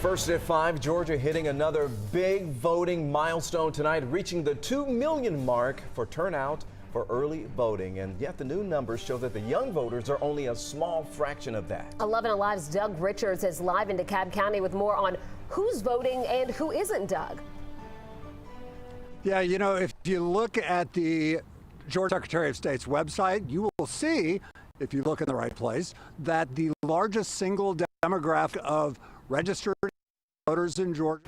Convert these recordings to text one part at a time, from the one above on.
First at 5, Georgia hitting another big voting milestone tonight, reaching the 2 million mark for turnout for early voting. And yet the new numbers show that the young voters are only a small fraction of that. 11 Alive's Doug Richards is live in DeKalb County with more on who's voting and who isn't, Doug. Yeah, you know, if you look at the Georgia Secretary of State's website, you will see, if you look in the right place, that the largest single demographic of registered voters in Georgia.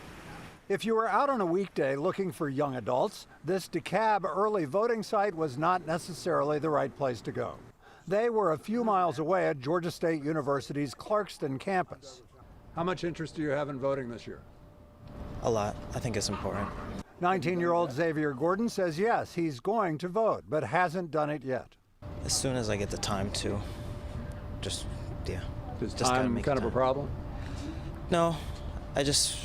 If you were out on a weekday looking for young adults, this DeKalb early voting site was not necessarily the right place to go. They were a few miles away at Georgia State University's Clarkston campus. How much interest do you have in voting this year? A lot. I think it's important. 19-year-old Xavier Gordon says yes, he's going to vote, but hasn't done it yet. As soon as I get the time to, Is just time kind of a problem? No, I just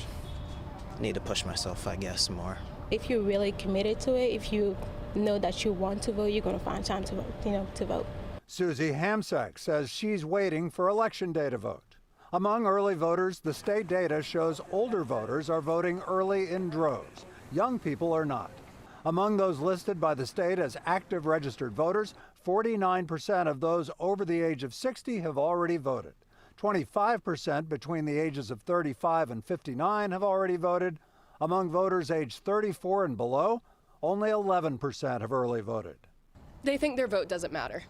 need to push myself, I guess, more. If you're really committed to it, if you know that you want to vote, you're going to find time to vote, to vote. Susie Hamsack says she's waiting for Election Day to vote. Among early voters, the state data shows older voters are voting early in droves. Young people are not. Among those listed by the state as active registered voters, 49% of those over the age of 60 have already voted. 25% between the ages of 35 and 59 have already voted. Among voters aged 34 and below, only 11% have early voted. They think their vote doesn't matter.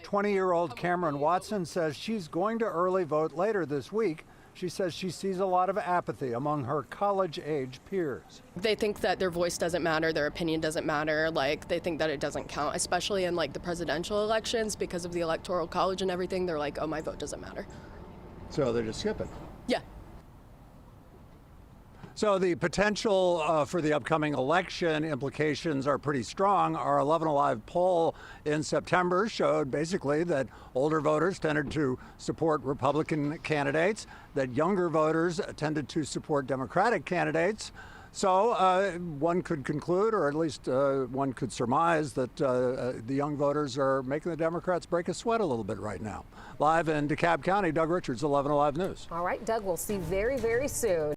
20-year-old Cameron Watson says she's going to early vote later this week. She says she sees a lot of apathy among her college-age peers. They think that their voice doesn't matter, their opinion doesn't matter, they think that it doesn't count, especially in the presidential elections because of the Electoral College and everything. They're like, oh, my vote doesn't matter. So they just skip it. Yeah. So the potential for the upcoming election implications are pretty strong. Our 11 Alive poll in September showed basically that older voters tended to support Republican candidates, that younger voters tended to support Democratic candidates. So one could conclude, or at least one could surmise, that the young voters are making the Democrats break a sweat a little bit right now. Live in DeKalb County, Doug Richards, 11 Alive News. All right, Doug, we'll see very, very soon.